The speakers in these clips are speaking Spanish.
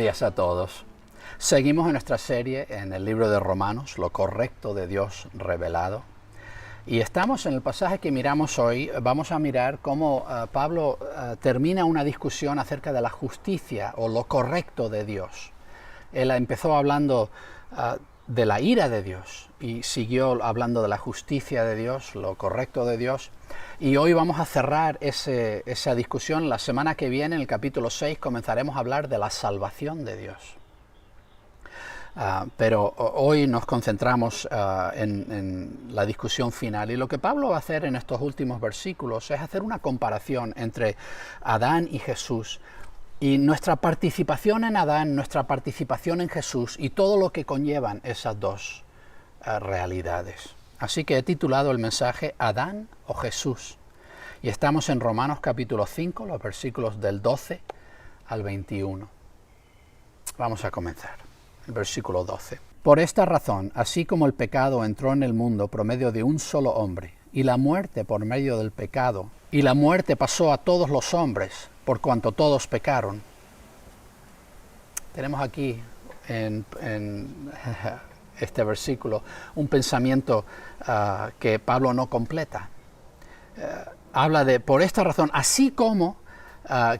días a todos. Seguimos en nuestra serie en el libro de Romanos, lo correcto de Dios revelado. Y estamos en el pasaje que miramos hoy. Vamos a mirar cómo Pablo termina una discusión acerca de la justicia o lo correcto de Dios. Él empezó hablando de la ira de Dios y siguió hablando de la justicia de Dios, lo correcto de Dios. Y hoy vamos a cerrar esa discusión. La semana que viene, en el capítulo 6, comenzaremos a hablar de la salvación de Dios. Pero hoy nos concentramos en la discusión final. Y lo que Pablo va a hacer en estos últimos versículos es hacer una comparación entre Adán y Jesús. Y nuestra participación en Adán, nuestra participación en Jesús y todo lo que conllevan esas dos realidades. Así que he titulado el mensaje Adán o Jesús. Y estamos en Romanos capítulo 5, los versículos del 12 al 21. Vamos a comenzar. El versículo 12. Por esta razón, así como el pecado entró en el mundo por medio de un solo hombre, y la muerte por medio del pecado, y la muerte pasó a todos los hombres, por cuanto todos pecaron. Tenemos aquí en este versículo un pensamiento que Pablo no completa. Habla de, por esta razón, así como,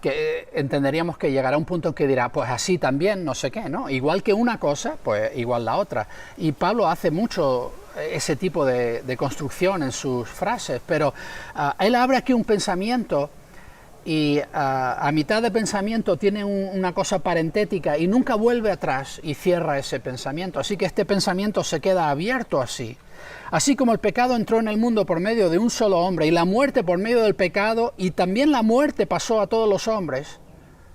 que entenderíamos que llegará un punto en que dirá, pues así también, no sé qué, ¿no? Igual que una cosa, pues igual la otra. Y Pablo hace mucho ese tipo de construcción en sus frases, pero él abre aquí un pensamiento y a mitad de pensamiento tiene una cosa parentética y nunca vuelve atrás y cierra ese pensamiento. Así que este pensamiento se queda abierto así. Así como el pecado entró en el mundo por medio de un solo hombre y la muerte por medio del pecado, y también la muerte pasó a todos los hombres,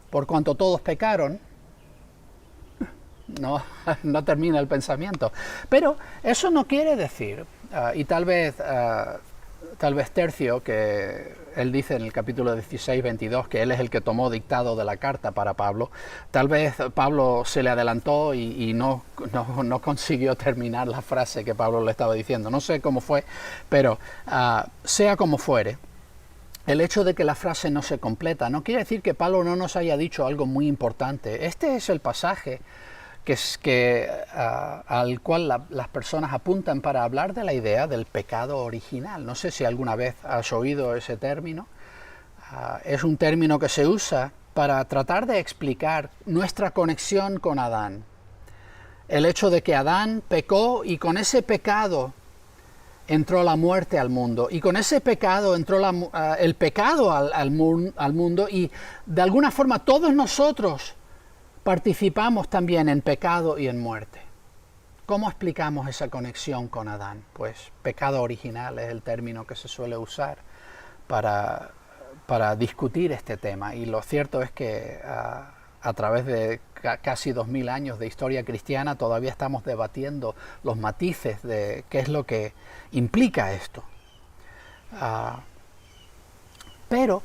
por cuanto todos pecaron. No termina el pensamiento. Pero eso no quiere decir, y tal vez Tercio, que él dice en el capítulo 16, 22, que él es el que tomó dictado de la carta para Pablo. Tal vez Pablo se le adelantó y no consiguió terminar la frase que Pablo le estaba diciendo. No sé cómo fue, pero sea como fuere, el hecho de que la frase no se completa no quiere decir que Pablo no nos haya dicho algo muy importante. Este es el pasaje al cual las personas apuntan para hablar de la idea del pecado original. No sé si alguna vez has oído ese término. Es un término que se usa para tratar de explicar nuestra conexión con Adán. El hecho de que Adán pecó y con ese pecado entró la muerte al mundo, y con ese pecado entró el pecado al mundo, y de alguna forma todos nosotros participamos también en pecado y en muerte. ¿Cómo explicamos esa conexión con Adán? Pues pecado original es el término que se suele usar para discutir este tema. Y lo cierto es que a través de casi 2000 años de historia cristiana todavía estamos debatiendo los matices de qué es lo que implica esto. Pero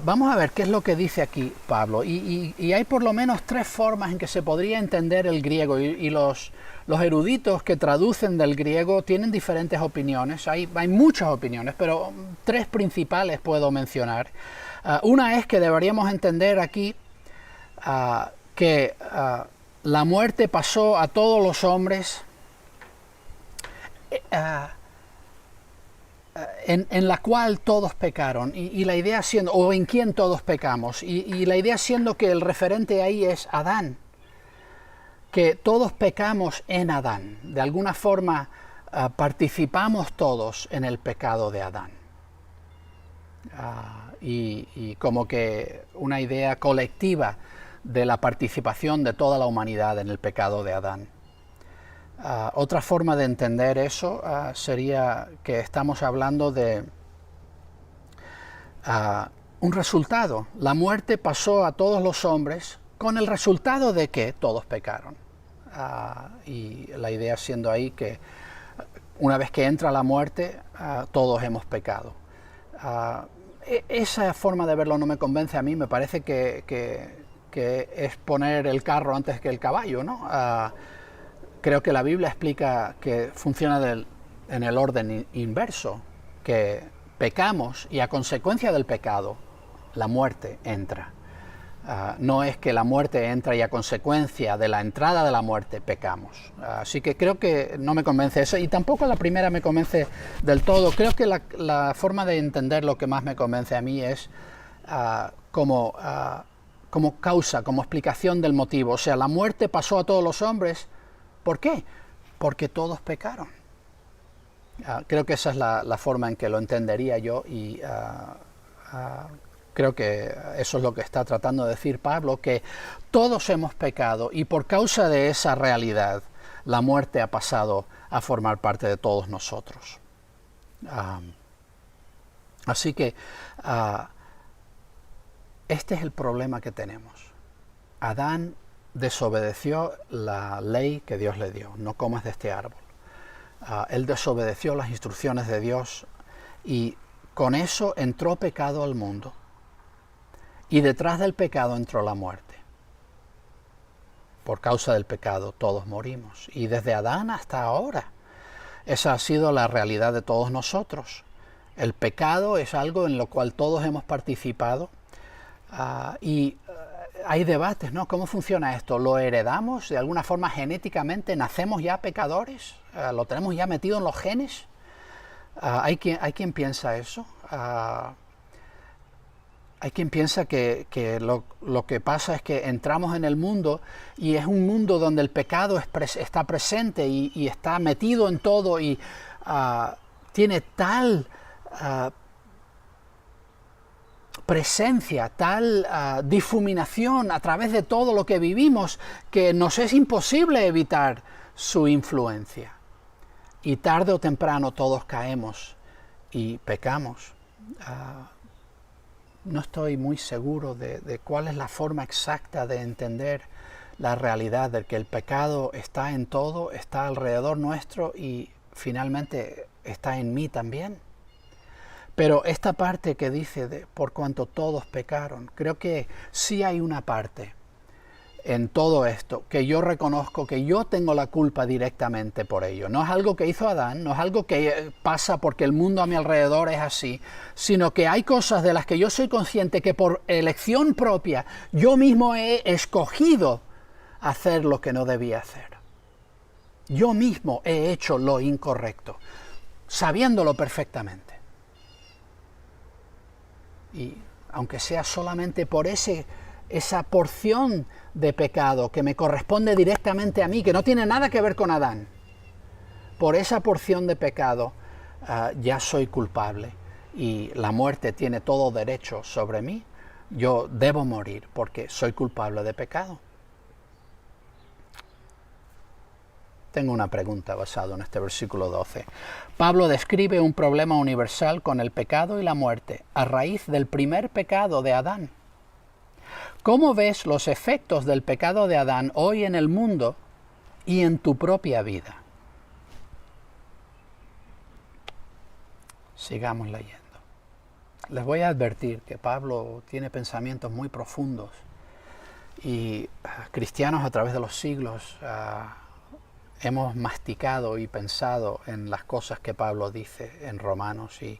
vamos a ver qué es lo que dice aquí Pablo. Y hay por lo menos tres formas en que se podría entender el griego. Y los eruditos que traducen del griego tienen diferentes opiniones. Hay muchas opiniones, pero tres principales puedo mencionar. Una es que deberíamos entender aquí que la muerte pasó a todos los hombres en la cual todos pecaron, y la idea siendo, o en quien todos pecamos, y la idea siendo que el referente ahí es Adán, que todos pecamos en Adán. De alguna forma participamos todos en el pecado de Adán. Y como que una idea colectiva de la participación de toda la humanidad en el pecado de Adán. Otra forma de entender eso sería que estamos hablando de un resultado. La muerte pasó a todos los hombres con el resultado de que todos pecaron. Y la idea siendo ahí que una vez que entra la muerte, todos hemos pecado. Esa forma de verlo no me convence a mí. Me parece que es poner el carro antes que el caballo, ¿no? Creo que la Biblia explica que funciona en el orden inverso, que pecamos y a consecuencia del pecado la muerte entra. No es que la muerte entra y a consecuencia de la entrada de la muerte pecamos. Así que creo que no me convence eso, y tampoco la primera me convence del todo. Creo que la forma de entender lo que más me convence a mí es como causa, como explicación del motivo. O sea, la muerte pasó a todos los hombres. ¿Por qué? Porque todos pecaron. Creo que esa es la forma en que lo entendería yo, y creo que eso es lo que está tratando de decir Pablo, que todos hemos pecado y por causa de esa realidad la muerte ha pasado a formar parte de todos nosotros. Así que este es el problema que tenemos. Adán desobedeció la ley que Dios le dio: no comas de este árbol. Él desobedeció las instrucciones de Dios, y con eso entró pecado al mundo. Y detrás del pecado entró la muerte. Por causa del pecado todos morimos. Y desde Adán hasta ahora, esa ha sido la realidad de todos nosotros. El pecado es algo en lo cual todos hemos participado. Y hay debates, ¿no? ¿Cómo funciona esto? ¿Lo heredamos de alguna forma genéticamente? ¿Nacemos ya pecadores? ¿Lo tenemos ya metido en los genes? Hay quien piensa eso. Hay quien piensa que lo que pasa es que entramos en el mundo, y es un mundo donde el pecado está presente y está metido en todo, y tiene tal presencia, tal difuminación a través de todo lo que vivimos, que nos es imposible evitar su influencia. Y tarde o temprano todos caemos y pecamos. No estoy muy seguro de cuál es la forma exacta de entender la realidad de que el pecado está en todo, está alrededor nuestro y finalmente está en mí también. Pero esta parte que dice por cuanto todos pecaron, creo que sí hay una parte en todo esto que yo reconozco que yo tengo la culpa directamente por ello. No es algo que hizo Adán, no es algo que pasa porque el mundo a mi alrededor es así, sino que hay cosas de las que yo soy consciente que por elección propia yo mismo he escogido hacer lo que no debía hacer. Yo mismo he hecho lo incorrecto, sabiéndolo perfectamente. Y aunque sea solamente por esa porción de pecado que me corresponde directamente a mí, que no tiene nada que ver con Adán, por esa porción de pecado ya soy culpable y la muerte tiene todo derecho sobre mí. Yo debo morir porque soy culpable de pecado. Tengo una pregunta basada en este versículo 12. Pablo describe un problema universal con el pecado y la muerte a raíz del primer pecado de Adán. ¿Cómo ves los efectos del pecado de Adán hoy en el mundo y en tu propia vida? Sigamos leyendo. Les voy a advertir que Pablo tiene pensamientos muy profundos, y cristianos a través de los siglos hemos masticado y pensado en las cosas que Pablo dice en Romanos, y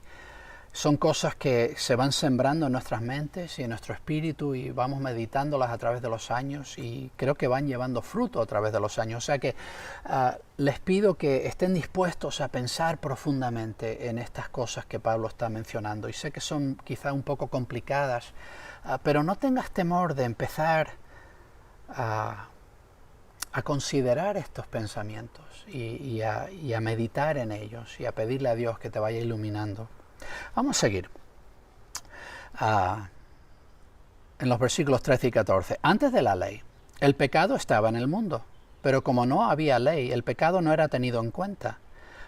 son cosas que se van sembrando en nuestras mentes y en nuestro espíritu, y vamos meditándolas a través de los años, y creo que van llevando fruto a través de los años. O sea que les pido que estén dispuestos a pensar profundamente en estas cosas que Pablo está mencionando, y sé que son quizá un poco complicadas, pero no tengas temor de empezar a considerar estos pensamientos y a meditar en ellos, y a pedirle a Dios que te vaya iluminando. Vamos a seguir en los versículos 13 y 14. Antes de la ley, el pecado estaba en el mundo, pero como no había ley, el pecado no era tenido en cuenta.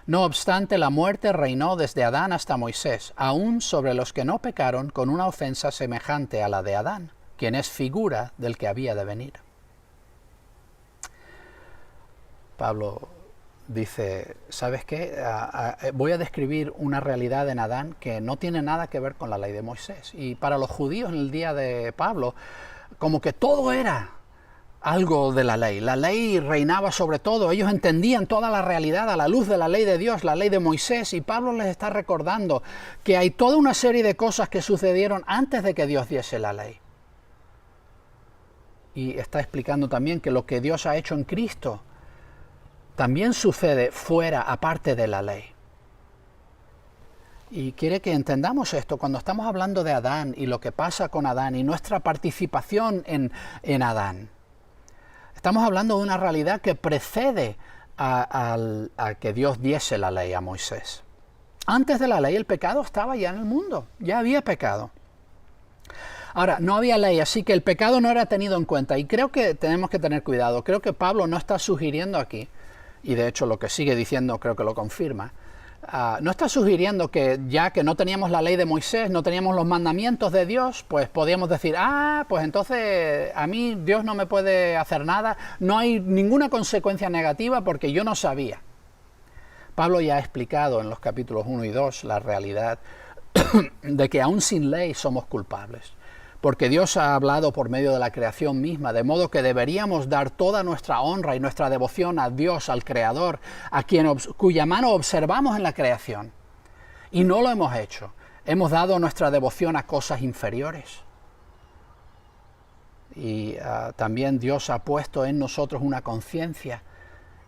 No obstante, la muerte reinó desde Adán hasta Moisés, aún sobre los que no pecaron, con una ofensa semejante a la de Adán, quien es figura del que había de venir. Pablo dice, ¿sabes qué? Voy a describir una realidad en Adán que no tiene nada que ver con la ley de Moisés. Y para los judíos en el día de Pablo, como que todo era algo de la ley. La ley reinaba sobre todo. Ellos entendían toda la realidad a la luz de la ley de Dios, la ley de Moisés. Y Pablo les está recordando que hay toda una serie de cosas que sucedieron antes de que Dios diese la ley. y está explicando también que lo que Dios ha hecho en Cristo también sucede fuera, aparte de la ley. Y quiere que entendamos esto cuando estamos hablando de Adán y lo que pasa con Adán y nuestra participación en Adán. Estamos hablando de una realidad que precede a que Dios diese la ley a Moisés. Antes de la ley el pecado estaba ya en el mundo, ya había pecado. Ahora, no había ley, así que el pecado no era tenido en cuenta y creo que tenemos que tener cuidado. Creo que Pablo no está sugiriendo aquí, y de hecho lo que sigue diciendo creo que lo confirma, no está sugiriendo que ya que no teníamos la ley de Moisés, no teníamos los mandamientos de Dios, pues podíamos decir, pues entonces a mí Dios no me puede hacer nada, no hay ninguna consecuencia negativa porque yo no sabía. Pablo ya ha explicado en los capítulos 1 y 2 la realidad de que aún sin ley somos culpables, porque Dios ha hablado por medio de la creación misma, de modo que deberíamos dar toda nuestra honra y nuestra devoción a Dios, al Creador, cuya mano observamos en la creación. Y no lo hemos hecho. Hemos dado nuestra devoción a cosas inferiores. Y también Dios ha puesto en nosotros una conciencia.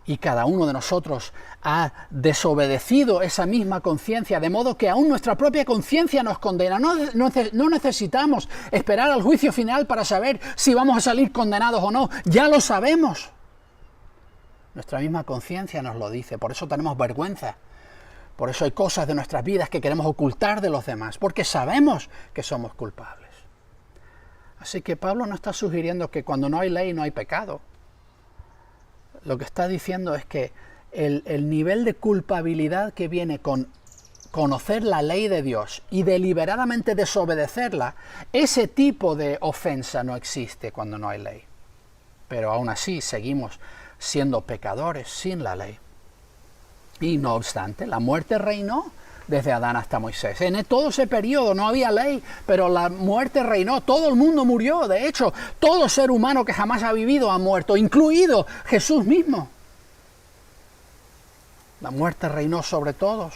Y cada uno de nosotros ha desobedecido esa misma conciencia, de modo que aún nuestra propia conciencia nos condena. No necesitamos esperar al juicio final para saber si vamos a salir condenados o no. Ya lo sabemos. Nuestra misma conciencia nos lo dice, por eso tenemos vergüenza. Por eso hay cosas de nuestras vidas que queremos ocultar de los demás, porque sabemos que somos culpables. Así que Pablo no está sugiriendo que cuando no hay ley no hay pecado. Lo que está diciendo es que el nivel de culpabilidad que viene con conocer la ley de Dios y deliberadamente desobedecerla, ese tipo de ofensa no existe cuando no hay ley. Pero aún así seguimos siendo pecadores sin la ley. Y no obstante, la muerte reinó desde Adán hasta Moisés. En todo ese periodo no había ley, pero la muerte reinó, todo el mundo murió. De hecho, todo ser humano que jamás ha vivido ha muerto, incluido Jesús mismo. La muerte reinó sobre todos.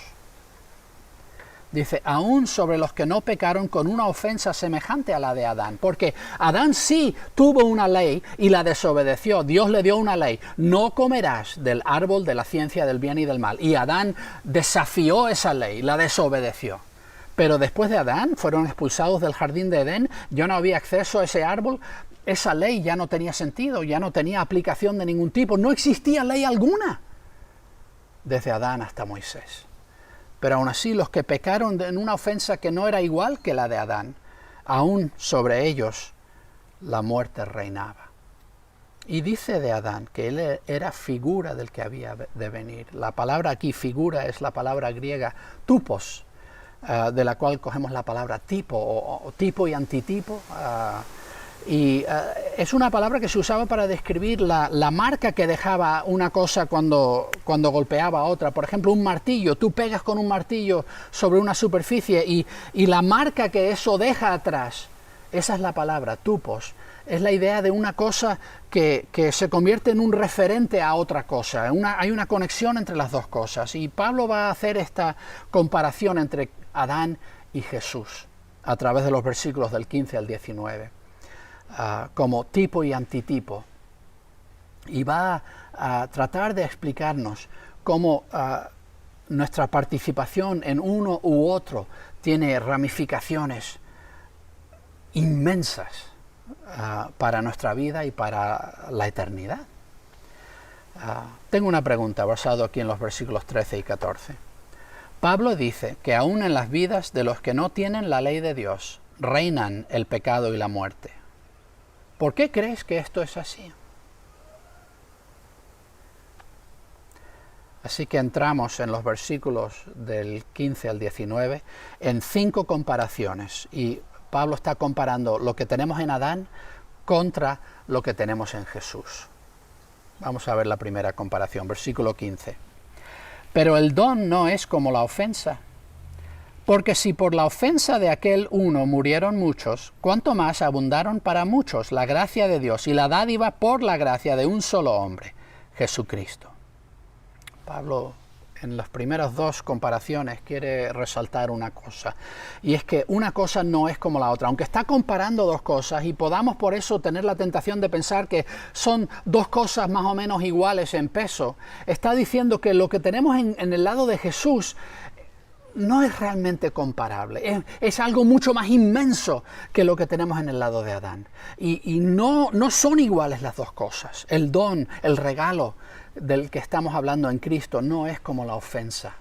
Dice, aún sobre los que no pecaron con una ofensa semejante a la de Adán. Porque Adán sí tuvo una ley y la desobedeció. Dios le dio una ley. No comerás del árbol de la ciencia del bien y del mal. Y Adán desafió esa ley, la desobedeció. Pero después de Adán fueron expulsados del jardín de Edén. Ya no había acceso a ese árbol. Esa ley ya no tenía sentido, ya no tenía aplicación de ningún tipo. No existía ley alguna desde Adán hasta Moisés. Pero aún así los que pecaron en una ofensa que no era igual que la de Adán, aún sobre ellos la muerte reinaba. Y dice de Adán que él era figura del que había de venir. La palabra aquí, figura, es la palabra griega tupos, de la cual cogemos la palabra tipo, o tipo y antitipo. Es una palabra que se usaba para describir la marca que dejaba una cosa cuando golpeaba a otra. Por ejemplo, un martillo, tú pegas con un martillo sobre una superficie y la marca que eso deja atrás, esa es la palabra, tupos. Es la idea de una cosa que se convierte en un referente a otra cosa. Hay una conexión entre las dos cosas. Y Pablo va a hacer esta comparación entre Adán y Jesús a través de los versículos del 15 al 19. Como tipo y antitipo, y va a tratar de explicarnos cómo nuestra participación en uno u otro tiene ramificaciones inmensas para nuestra vida y para la eternidad. Tengo una pregunta basada aquí en los versículos 13 y 14. Pablo dice que aún en las vidas de los que no tienen la ley de Dios reinan el pecado y la muerte. ¿Por qué crees que esto es así? Así que entramos en los versículos del 15 al 19 en 5 comparaciones. Y Pablo está comparando lo que tenemos en Adán contra lo que tenemos en Jesús. Vamos a ver la primera comparación, versículo 15. Pero el don no es como la ofensa. Porque si por la ofensa de aquel uno murieron muchos, ¿cuánto más abundaron para muchos la gracia de Dios y la dádiva por la gracia de un solo hombre, Jesucristo? Pablo en las primeras dos comparaciones quiere resaltar una cosa, y es que una cosa no es como la otra, aunque está comparando dos cosas y podamos por eso tener la tentación de pensar que son dos cosas más o menos iguales en peso, está diciendo que lo que tenemos en el lado de Jesús no es realmente comparable, es algo mucho más inmenso que lo que tenemos en el lado de Adán. Y no son iguales las dos cosas. El don, el regalo del que estamos hablando en Cristo no es como la ofensa.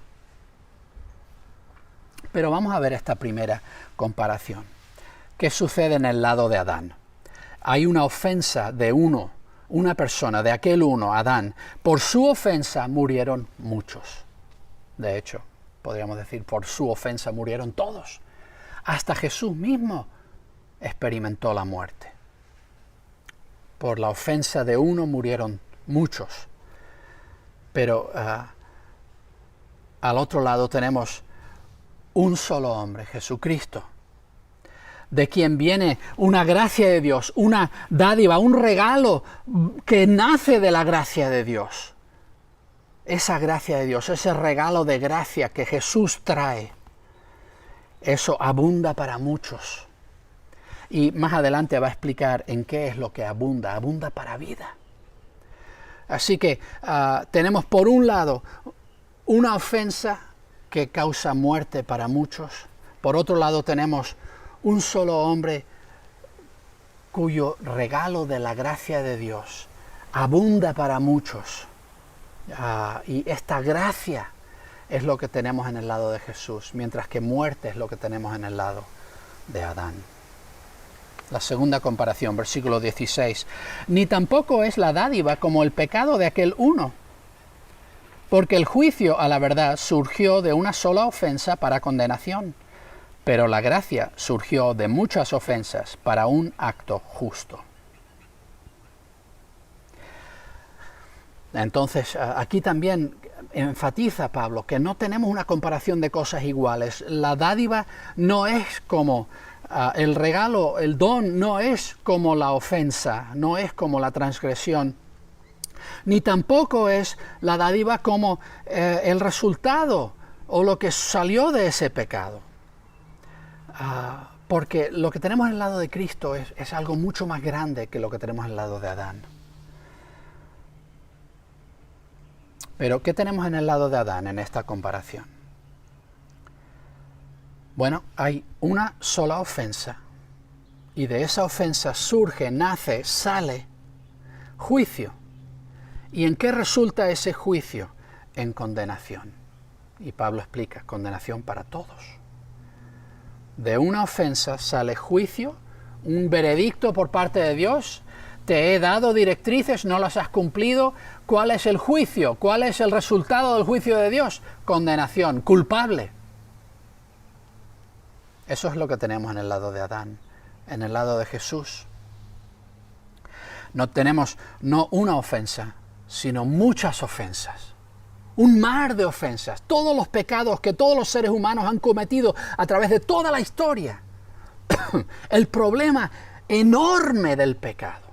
Pero vamos a ver esta primera comparación. ¿Qué sucede en el lado de Adán? Hay una ofensa de una persona, de aquel uno, Adán. Por su ofensa murieron muchos. De hecho, podríamos decir, por su ofensa murieron todos. Hasta Jesús mismo experimentó la muerte. Por la ofensa de uno murieron muchos. Pero al otro lado tenemos un solo hombre, Jesucristo, de quien viene una gracia de Dios, una dádiva, un regalo que nace de la gracia de Dios. Esa gracia de Dios, ese regalo de gracia que Jesús trae, eso abunda para muchos. Y más adelante va a explicar en qué es lo que abunda para vida. Así que tenemos por un lado una ofensa que causa muerte para muchos. Por otro lado tenemos un solo hombre cuyo regalo de la gracia de Dios abunda para muchos. Y esta gracia es lo que tenemos en el lado de Jesús, mientras que muerte es lo que tenemos en el lado de Adán. La segunda comparación, versículo 16. Ni tampoco es la dádiva como el pecado de aquel uno, porque el juicio a la verdad surgió de una sola ofensa para condenación, pero la gracia surgió de muchas ofensas para un acto justo. Entonces, aquí también enfatiza Pablo que no tenemos una comparación de cosas iguales. La dádiva no es como el regalo, el don no es como la ofensa, no es como la transgresión, ni tampoco es la dádiva como el resultado o lo que salió de ese pecado. Porque lo que tenemos en el lado de Cristo es algo mucho más grande que lo que tenemos en el lado de Adán. Pero, ¿qué tenemos en el lado de Adán en esta comparación? Bueno, hay una sola ofensa, y de esa ofensa surge, nace, sale juicio. ¿Y en qué resulta ese juicio? En condenación. Y Pablo explica, condenación para todos. De una ofensa sale juicio, un veredicto por parte de Dios. Te he dado directrices, no las has cumplido. ¿Cuál es el juicio? ¿Cuál es el resultado del juicio de Dios? Condenación, culpable. Eso es lo que tenemos en el lado de Adán. En el lado de Jesús no tenemos no una ofensa, sino muchas ofensas. Un mar de ofensas. Todos los pecados que todos los seres humanos han cometido a través de toda la historia. El problema enorme del pecado.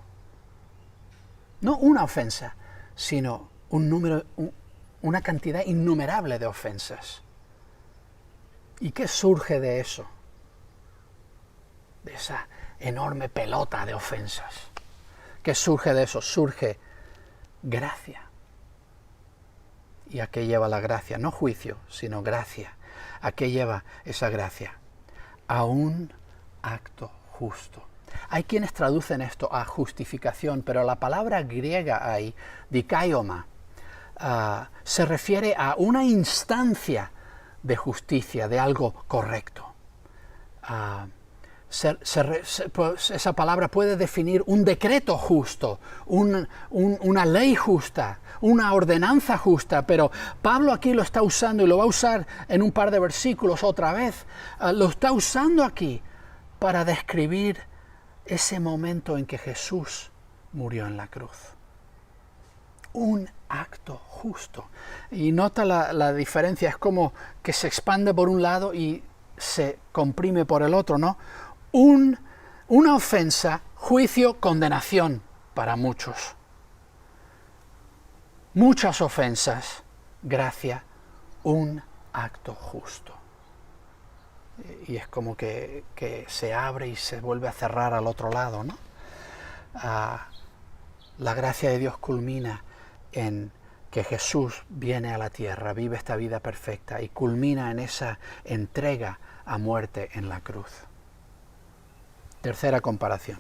No una ofensa, sino una cantidad innumerable de ofensas. ¿Y qué surge de eso? De esa enorme pelota de ofensas. ¿Qué surge de eso? Surge gracia. ¿Y a qué lleva la gracia? No juicio, sino gracia. ¿A qué lleva esa gracia? A un acto justo. Hay quienes traducen esto a justificación, pero la palabra griega ahí, dikaioma, se refiere a una instancia de justicia, de algo correcto. Esa palabra puede definir un decreto justo, una ley justa, una ordenanza justa, pero Pablo aquí lo está usando y lo va a usar en un par de versículos otra vez. Lo está usando aquí para describir ese momento en que Jesús murió en la cruz. Un acto justo. Y nota la diferencia, es como que se expande por un lado y se comprime por el otro, ¿no? Una ofensa, juicio, condenación para muchos. Muchas ofensas, gracia, un acto justo. Y es como que se abre y se vuelve a cerrar al otro lado, ¿no? La gracia de Dios culmina en que Jesús viene a la tierra, vive esta vida perfecta y culmina en esa entrega a muerte en la cruz. Tercera comparación.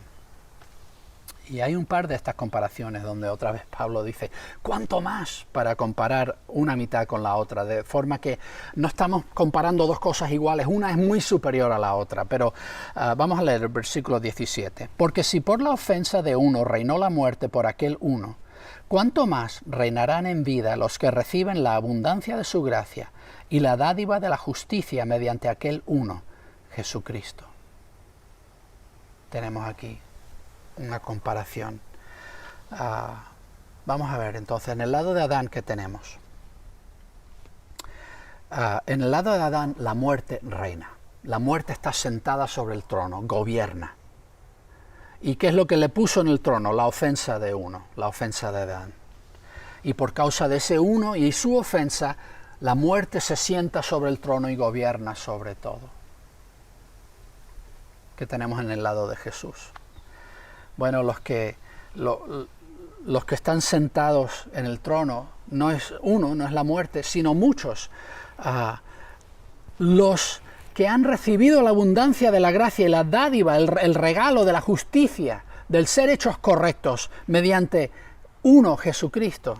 Y hay un par de estas comparaciones donde otra vez Pablo dice, ¿cuánto más para comparar una mitad con la otra? De forma que no estamos comparando dos cosas iguales, una es muy superior a la otra. Pero vamos a leer el versículo 17. Porque si por la ofensa de uno reinó la muerte por aquel uno, ¿cuánto más reinarán en vida los que reciben la abundancia de su gracia y la dádiva de la justicia mediante aquel uno, Jesucristo? Tenemos aquí una comparación. Vamos a ver entonces, en el lado de Adán, ¿qué tenemos? En el lado de Adán, la muerte reina. La muerte está sentada sobre el trono, gobierna. ¿Y qué es lo que le puso en el trono? La ofensa de uno, la ofensa de Adán. Y por causa de ese uno y su ofensa, la muerte se sienta sobre el trono y gobierna sobre todo. ¿Qué tenemos en el lado de Jesús? Bueno, los que están sentados en el trono no es uno, no es la muerte, sino muchos. Los que han recibido la abundancia de la gracia y la dádiva, el regalo de la justicia, del ser hechos correctos mediante uno, Jesucristo.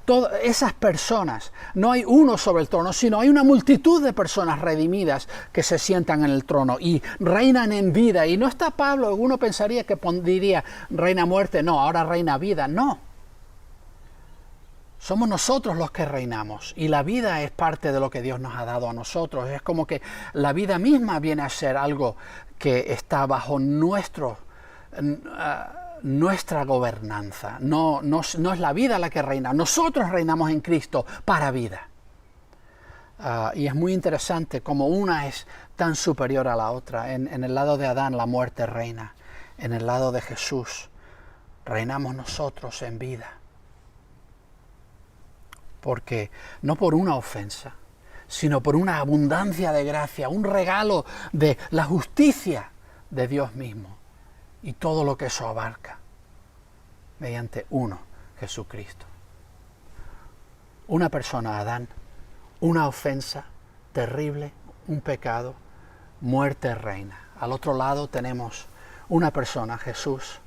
Todas esas personas, no hay uno sobre el trono, sino hay una multitud de personas redimidas que se sientan en el trono y reinan en vida. Y no está Pablo, uno pensaría que diría reina muerte, no, ahora reina vida, no. Somos nosotros los que reinamos y la vida es parte de lo que Dios nos ha dado a nosotros. Es como que la vida misma viene a ser algo que está bajo nuestra gobernanza. No es la vida la que reina, nosotros reinamos en Cristo para vida. Y es muy interesante cómo una es tan superior a la otra. En el lado de Adán la muerte reina, en el lado de Jesús reinamos nosotros en vida. Porque no por una ofensa, sino por una abundancia de gracia, un regalo de la justicia de Dios mismo y todo lo que eso abarca, mediante uno, Jesucristo. Una persona, Adán, una ofensa terrible, un pecado, muerte reina. Al otro lado tenemos una persona, Jesús,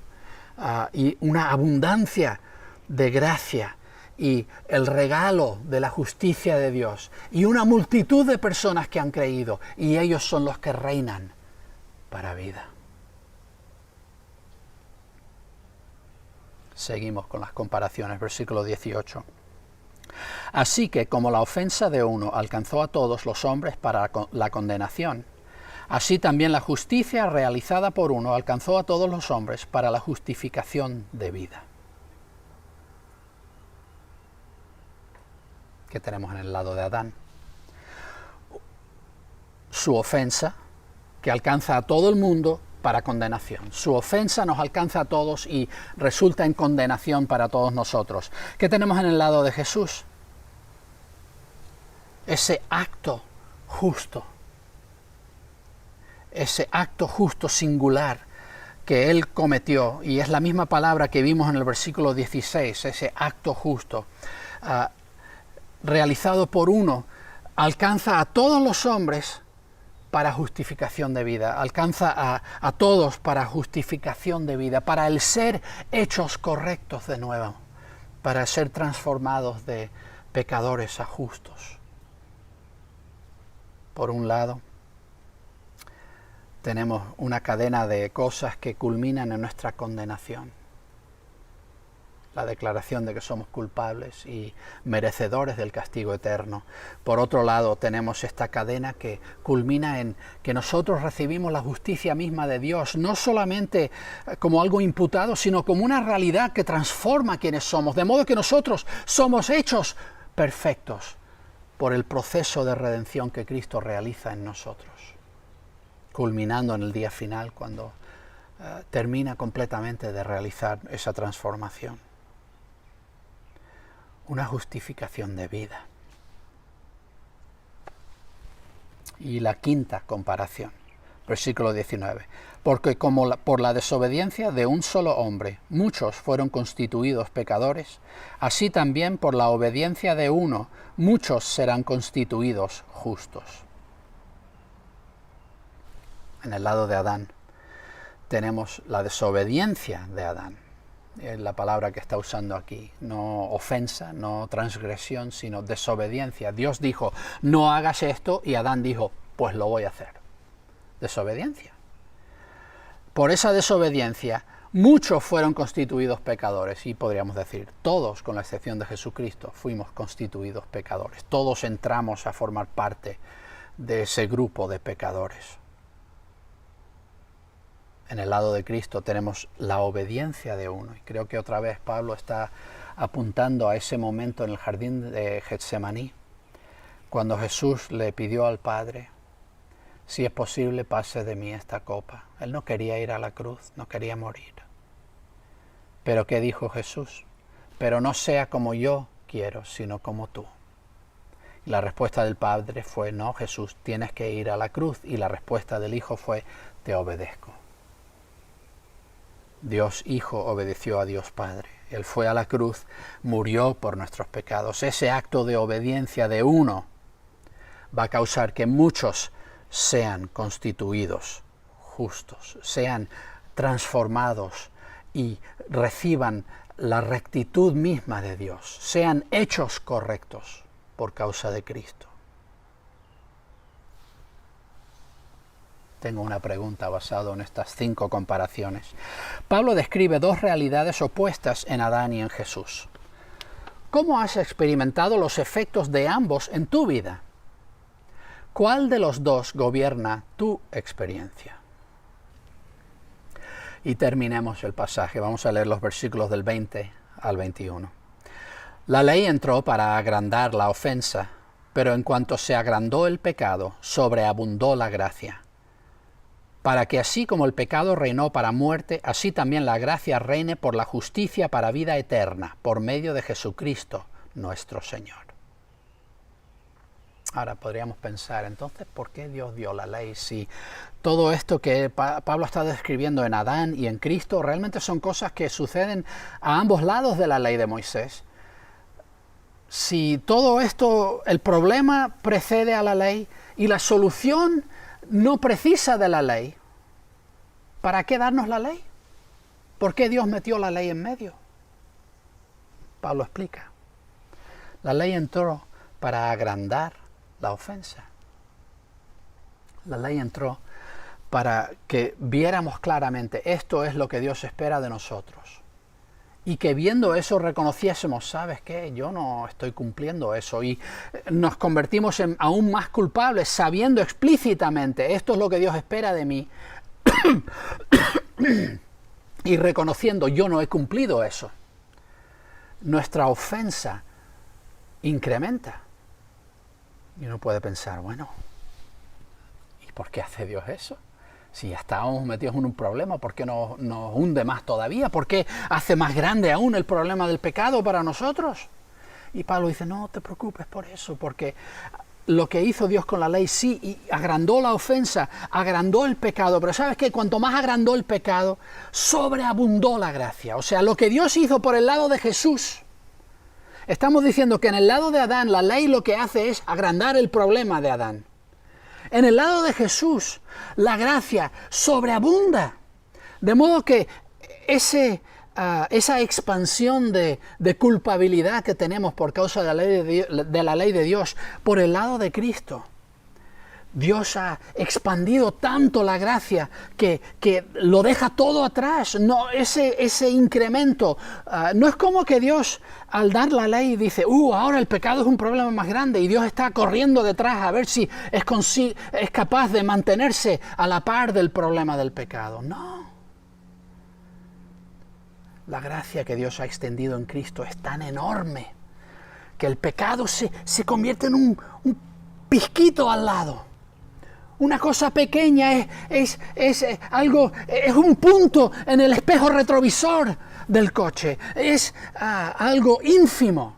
y una abundancia de gracia y el regalo de la justicia de Dios y una multitud de personas que han creído y ellos son los que reinan para vida. Seguimos con las comparaciones, versículo 18. Así que como la ofensa de uno alcanzó a todos los hombres para la condenación, así también la justicia realizada por uno alcanzó a todos los hombres para la justificación de vida. Que tenemos en el lado de Adán. Su ofensa, que alcanza a todo el mundo para condenación. Su ofensa nos alcanza a todos y resulta en condenación para todos nosotros. ¿Qué tenemos en el lado de Jesús? Ese acto justo singular que Él cometió, y es la misma palabra que vimos en el versículo 16, ese acto justo, realizado por uno, alcanza a todos los hombres para justificación de vida, alcanza a todos para justificación de vida, para el ser hechos correctos de nuevo, para ser transformados de pecadores a justos. Por un lado, tenemos una cadena de cosas que culminan en nuestra condenación. La declaración de que somos culpables y merecedores del castigo eterno. Por otro lado, tenemos esta cadena que culmina en que nosotros recibimos la justicia misma de Dios, no solamente como algo imputado, sino como una realidad que transforma quienes somos, de modo que nosotros somos hechos perfectos por el proceso de redención que Cristo realiza en nosotros, culminando en el día final cuando termina completamente de realizar esa transformación. Una justificación de vida. Y la quinta comparación, versículo 19. Porque como por la desobediencia de un solo hombre muchos fueron constituidos pecadores, así también por la obediencia de uno muchos serán constituidos justos. En el lado de Adán tenemos la desobediencia de Adán. Es la palabra que está usando aquí. No ofensa, no transgresión, sino desobediencia. Dios dijo, no hagas esto, y Adán dijo, pues lo voy a hacer. Desobediencia. Por esa desobediencia, muchos fueron constituidos pecadores, y podríamos decir, todos, con la excepción de Jesucristo, fuimos constituidos pecadores. Todos entramos a formar parte de ese grupo de pecadores. En el lado de Cristo tenemos la obediencia de uno. Y creo que otra vez Pablo está apuntando a ese momento en el jardín de Getsemaní, cuando Jesús le pidió al Padre, si es posible, pase de mí esta copa. Él no quería ir a la cruz, no quería morir. Pero ¿qué dijo Jesús? Pero no sea como yo quiero, sino como tú. Y la respuesta del Padre fue, no, Jesús, tienes que ir a la cruz. Y la respuesta del Hijo fue, te obedezco. Dios Hijo obedeció a Dios Padre. Él fue a la cruz, murió por nuestros pecados. Ese acto de obediencia de uno va a causar que muchos sean constituidos justos, sean transformados y reciban la rectitud misma de Dios, sean hechos correctos por causa de Cristo. Tengo una pregunta basada en estas 5 comparaciones. Pablo describe 2 realidades opuestas en Adán y en Jesús. ¿Cómo has experimentado los efectos de ambos en tu vida? ¿Cuál de los 2 gobierna tu experiencia? Y terminemos el pasaje. Vamos a leer los versículos del 20 al 21. La ley entró para agrandar la ofensa, pero en cuanto se agrandó el pecado, sobreabundó la gracia. Para que así como el pecado reinó para muerte, así también la gracia reine por la justicia para vida eterna, por medio de Jesucristo, nuestro Señor. Ahora podríamos pensar, entonces, ¿por qué Dios dio la ley? Si todo esto que Pablo está describiendo en Adán y en Cristo realmente son cosas que suceden a ambos lados de la ley de Moisés. Si todo esto, el problema precede a la ley y la solución no precisa de la ley, ¿para qué darnos la ley? ¿Por qué Dios metió la ley en medio? Pablo explica. La ley entró para agrandar la ofensa. La ley entró para que viéramos claramente esto es lo que Dios espera de nosotros. Y que viendo eso reconociésemos, ¿sabes qué? Yo no estoy cumpliendo eso. Y nos convertimos en aún más culpables, sabiendo explícitamente, esto es lo que Dios espera de mí. Y reconociendo, yo no he cumplido eso. Nuestra ofensa incrementa. Y uno puede pensar, bueno, ¿y por qué hace Dios eso? Si ya estábamos metidos en un problema, ¿por qué nos hunde más todavía? ¿Por qué hace más grande aún el problema del pecado para nosotros? Y Pablo dice, no te preocupes por eso, porque lo que hizo Dios con la ley, sí, y agrandó la ofensa, agrandó el pecado, pero ¿sabes qué? Cuanto más agrandó el pecado, sobreabundó la gracia. O sea, lo que Dios hizo por el lado de Jesús, estamos diciendo que en el lado de Adán, la ley lo que hace es agrandar el problema de Adán. En el lado de Jesús, la gracia sobreabunda. De modo que esa expansión de culpabilidad que tenemos por causa de la ley de Dios, por el lado de Cristo, Dios ha expandido tanto la gracia que lo deja todo atrás. No, ese incremento, no es como que Dios al dar la ley dice, ahora el pecado es un problema más grande y Dios está corriendo detrás a ver si es capaz de mantenerse a la par del problema del pecado. No. La gracia que Dios ha extendido en Cristo es tan enorme que el pecado se convierte en un pizquito al lado. Una cosa pequeña es un punto en el espejo retrovisor del coche. Es algo ínfimo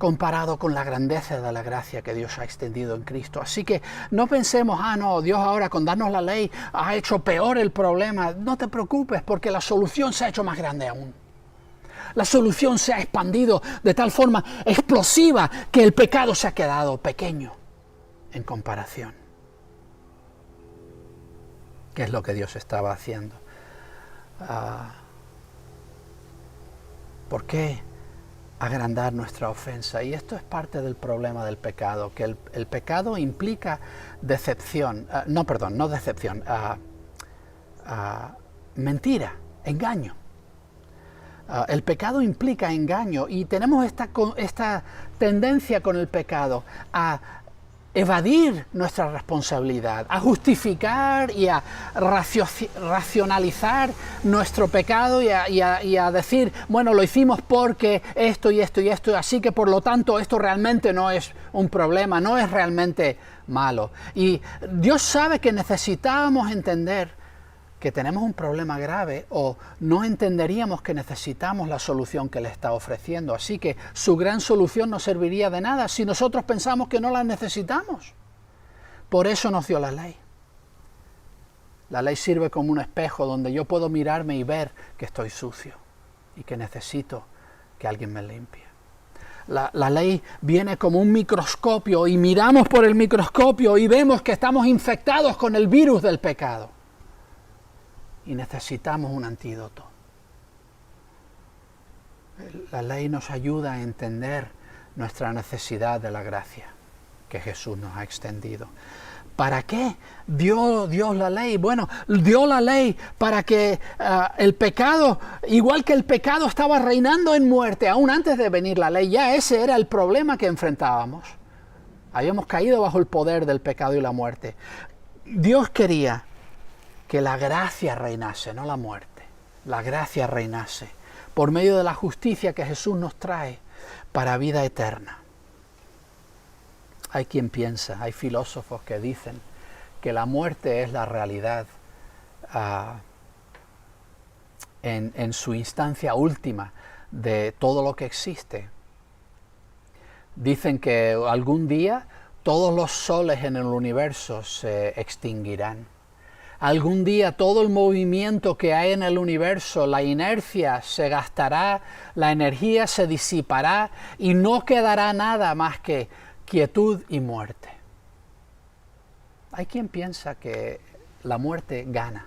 comparado con la grandeza de la gracia que Dios ha extendido en Cristo. Así que no pensemos, no, Dios ahora con darnos la ley ha hecho peor el problema. No te preocupes, porque la solución se ha hecho más grande aún. La solución se ha expandido de tal forma explosiva que el pecado se ha quedado pequeño en comparación. ¿Qué es lo que Dios estaba haciendo? ¿Por qué agrandar nuestra ofensa? Y esto es parte del problema del pecado, que el pecado implica decepción, no decepción, mentira, engaño. El pecado implica engaño y tenemos esta tendencia con el pecado a evadir nuestra responsabilidad, a justificar y a racionalizar nuestro pecado y a decir, bueno, lo hicimos porque esto y esto y esto, así que por lo tanto esto realmente no es un problema, no es realmente malo. Y Dios sabe que necesitábamos entender que tenemos un problema grave o no entenderíamos que necesitamos la solución que le está ofreciendo. Así que su gran solución no serviría de nada si nosotros pensamos que no la necesitamos. Por eso nos dio la ley. La ley sirve como un espejo donde yo puedo mirarme y ver que estoy sucio y que necesito que alguien me limpie. La ley viene como un microscopio y miramos por el microscopio y vemos que estamos infectados con el virus del pecado. Y necesitamos un antídoto. La ley nos ayuda a entender nuestra necesidad de la gracia que Jesús nos ha extendido. ¿Para qué dio Dios la ley? Bueno, dio la ley para que el pecado, igual que el pecado estaba reinando en muerte, aún antes de venir la ley, ya ese era el problema que enfrentábamos. Habíamos caído bajo el poder del pecado y la muerte. Dios quería que la gracia reinase, no la muerte. La gracia reinase por medio de la justicia que Jesús nos trae para vida eterna. Hay quien piensa, hay filósofos que dicen que la muerte es la realidad en su instancia última de todo lo que existe. Dicen que algún día todos los soles en el universo se extinguirán. Algún día todo el movimiento que hay en el universo, la inercia se gastará, la energía se disipará y no quedará nada más que quietud y muerte. Hay quien piensa que la muerte gana.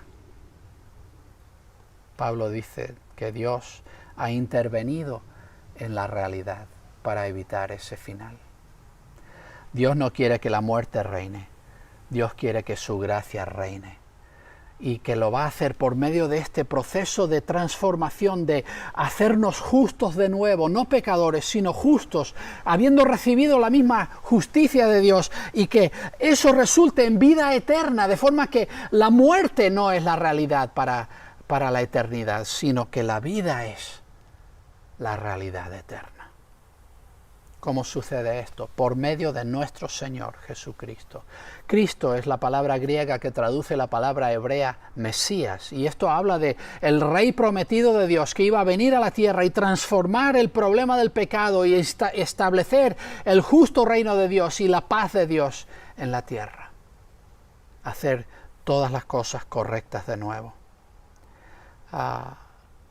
Pablo dice que Dios ha intervenido en la realidad para evitar ese final. Dios no quiere que la muerte reine, Dios quiere que su gracia reine. Y que lo va a hacer por medio de este proceso de transformación, de hacernos justos de nuevo, no pecadores, sino justos, habiendo recibido la misma justicia de Dios, y que eso resulte en vida eterna, de forma que la muerte no es la realidad para la eternidad, sino que la vida es la realidad eterna. ¿Cómo sucede esto? Por medio de nuestro Señor Jesucristo. Cristo es la palabra griega que traduce la palabra hebrea Mesías, y esto habla de el Rey prometido de Dios que iba a venir a la tierra y transformar el problema del pecado y establecer el justo reino de Dios y la paz de Dios en la tierra. Hacer todas las cosas correctas de nuevo.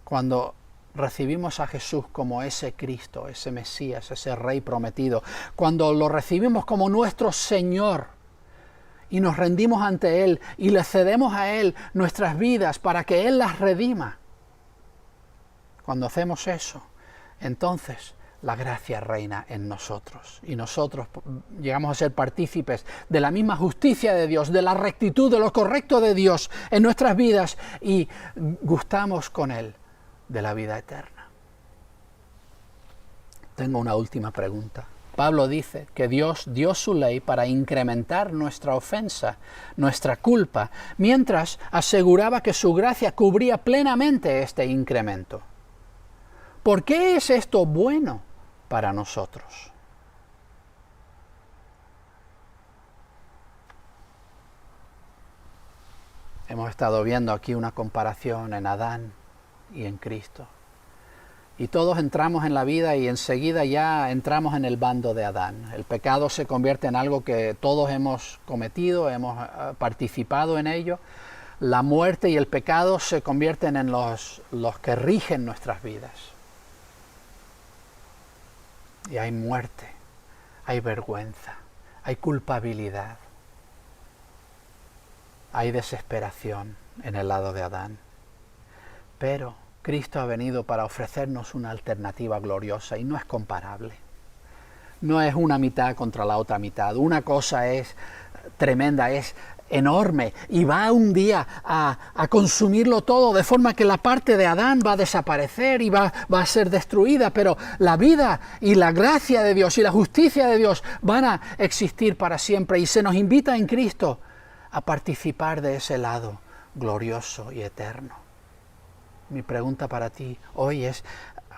Cuando recibimos a Jesús como ese Cristo, ese Mesías, ese Rey prometido, cuando lo recibimos como nuestro Señor y nos rendimos ante Él y le cedemos a Él nuestras vidas para que Él las redima, cuando hacemos eso, entonces la gracia reina en nosotros y nosotros llegamos a ser partícipes de la misma justicia de Dios, de la rectitud, de lo correcto de Dios en nuestras vidas, y gustamos con Él de la vida eterna. Tengo una última pregunta. Pablo dice que Dios dio su ley para incrementar nuestra ofensa, nuestra culpa, mientras aseguraba que su gracia cubría plenamente este incremento. ¿Por qué es esto bueno para nosotros? Hemos estado viendo aquí una comparación en Adán y en Cristo. Y todos entramos en la vida y enseguida ya entramos en el bando de Adán. El pecado se convierte en algo que todos hemos cometido, hemos participado en ello. La muerte y el pecado se convierten en los que rigen nuestras vidas. Y hay muerte, hay vergüenza, hay culpabilidad, hay desesperación en el lado de Adán. Pero Cristo ha venido para ofrecernos una alternativa gloriosa y no es comparable. No es una mitad contra la otra mitad. Una cosa es tremenda, es enorme y va un día a consumirlo todo, de forma que la parte de Adán va a desaparecer y va a ser destruida, pero la vida y la gracia de Dios y la justicia de Dios van a existir para siempre, y se nos invita en Cristo a participar de ese lado glorioso y eterno. Mi pregunta para ti hoy es: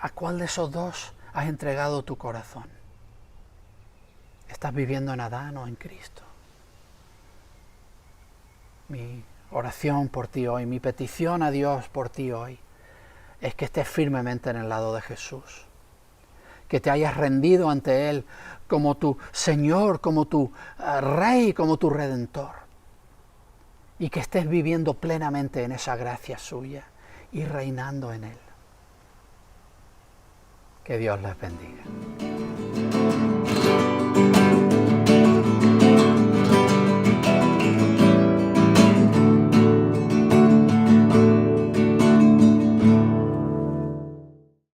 ¿a cuál de esos dos has entregado tu corazón? ¿Estás viviendo en Adán o en Cristo? Mi oración por ti hoy, mi petición a Dios por ti hoy, es que estés firmemente en el lado de Jesús, que te hayas rendido ante Él como tu Señor, como tu Rey, como tu Redentor, y que estés viviendo plenamente en esa gracia suya y reinando en Él. Que Dios les bendiga.